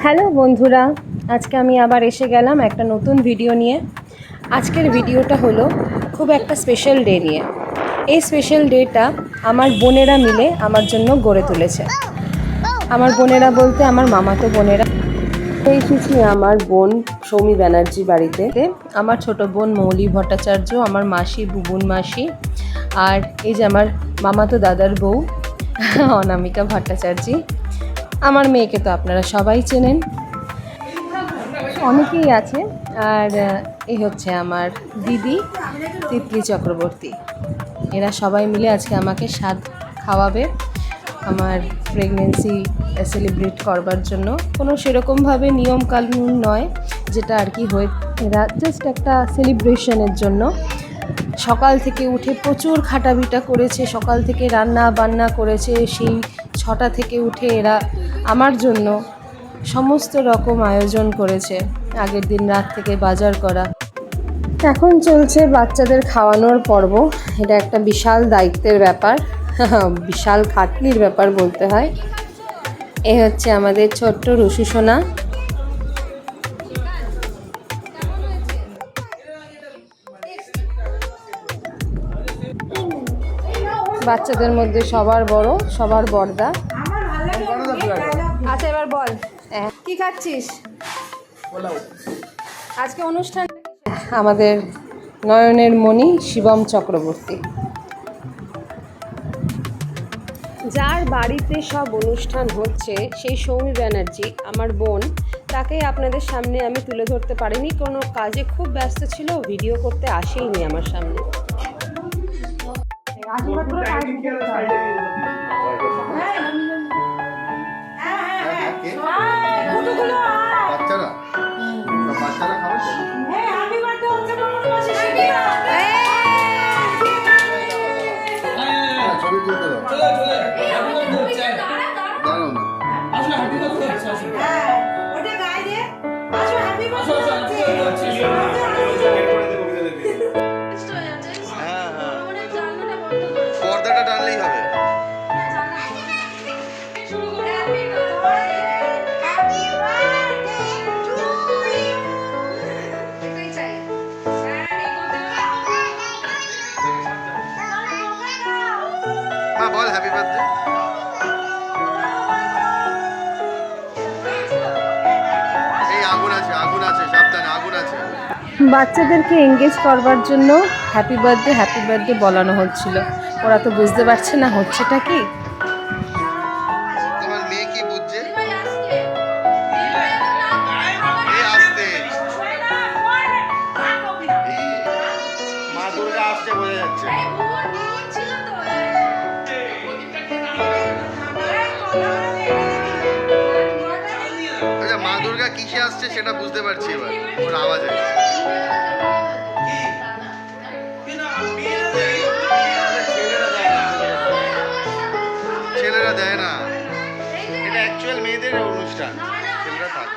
Hello বন্ধুরা, আজকে আমি আবার এসে গেলাম একটা নতুন ভিডিও নিয়ে। আজকের ভিডিওটা হলো খুব একটা স্পেশাল ডে নিয়ে। এই স্পেশাল ডেটা আমার বোনেরা মিলে আমার জন্য গড়ে তুলেছে। আমার বোনেরা বলতে আমার মামাতো বোনেরা। এসেছি আমার বোন সৌমি ব্যানার্জি বাড়িতে। আমার ছোট বোন মৌলি ভট্টাচার্য, আমার মাসি বুবুন মাসি, আর এই যে আমার মামাতো দাদার বউ অনামিকা ভট্টাচার্য। আমার মেয়েকে তো আপনারা সবাই চেনেন, অনেকেই আছে। আর এই হচ্ছে আমার দিদি তিতলি চক্রবর্তী। এরা সবাই মিলে আজকে আমাকে স্বাদ খাওয়াবে আমার প্রেগনেন্সি সেলিব্রেট করবার জন্য। কোনো সেরকমভাবে নিয়ম কানুন নয় যেটা আর কি হয়ে, এরা জাস্ট একটা সেলিব্রেশনের জন্য সকাল থেকে উঠে প্রচুর খাটাবিটা করেছে, সকাল থেকে রান্না বান্না করেছে। সেই 6টা থেকে উঠে এরা আমার জন্য সমস্ত রকম আয়োজন করেছে, আগের দিন রাত থেকে বাজার করা। এখন চলছে বাচ্চাদের খাওয়ানোর পর্ব। এটা একটা বিশাল দায়িত্বের ব্যাপার, বিশাল খাটনির ব্যাপার বলতে হয়। এ হচ্ছে আমাদের ছোট্ট রুশু সোনা। বাচ্চাদের মধ্যে সবার বড়, সবার বড়দা। আচ্ছা এবার বল, কি খাচ্ছিস? আজকে অনুষ্ঠান আমাদের নয়নের মণি শিবম চক্রবর্তী, যার বাড়িতে সব অনুষ্ঠান হচ্ছে, সেই সৌমি ব্যানার্জি আমার বোন। তাকে আপনাদের সামনে আমি তুলে ধরতে পারিনি, কোনো কাজে খুব ব্যস্ত ছিল, ভিডিও করতে আসেইনি আমার সামনে। পর্দাটা টানলেই হবে। মা বল হ্যাপি বার্থডে। এই আগুন আছে, আগুন আছে, সাবধানে আগুন আছে। বাচ্চাদেরকে এঙ্গেজ করবার জন্য হ্যাপি বার্থডে বলানো হচ্ছিল। ওরা তো বুঝতে পারছে না হচ্ছেটা কি। তোমার মেয়ে কি বুঝছে? আসতে মা দুর্গা আসছে বোঝা যাচ্ছে। আচ্ছা মা দুর্গা কিসে আসছে সেটা বুঝতে পারছি এবার, ওর আওয়াজে। ছেলেরা দেয় না, এটা অ্যাকচুয়াল মেয়েদের অনুষ্ঠান, ছেলেরা থাকে।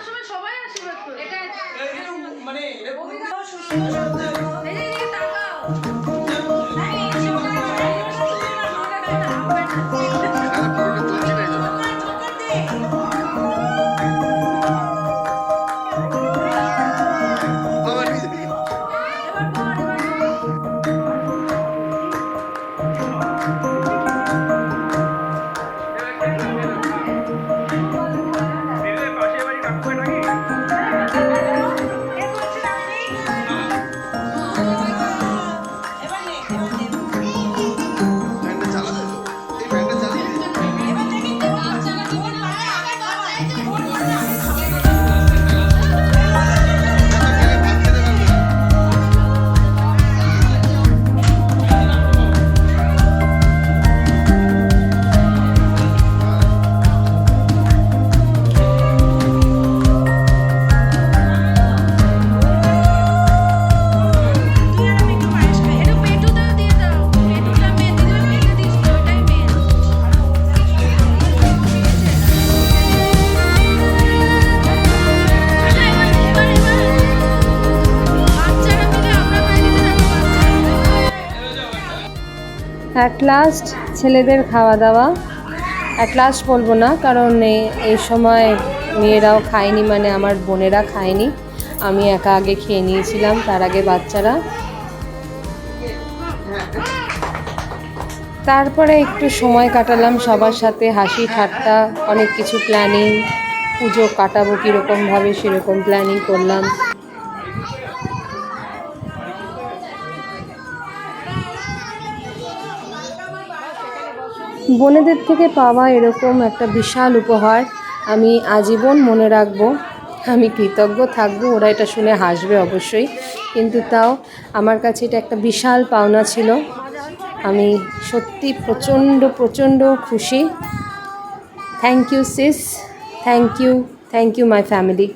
অ্যাট লাস্ট ছেলেদের খাওয়া দাওয়া। অ্যাট লাস্ট বলবো না, কারণ এই সময় মেয়েরাও খায়নি, মানে আমার বোনেরা খায়নি, আমি একা আগে খেয়ে নিয়েছিলাম, তার আগে বাচ্চারা। তারপরে একটু সময় কাটালাম সবার সাথে, হাসি ঠাট্টা, অনেক কিছু প্ল্যানিং, পুজো কাটাবো কীরকমভাবে সেরকম প্ল্যানিং করলাম। বোনেদের থেকে পাওয়া এরকম একটা বিশাল উপহার আমি আজীবন মনে রাখবো, আমি কৃতজ্ঞ থাকবো। ওরা এটা শুনে হাসবে অবশ্যই, কিন্তু তাও আমার কাছে এটা একটা বিশাল পাওনা ছিল। আমি সত্যি প্রচণ্ড প্রচণ্ড খুশি। Thank you sis, thank you my family.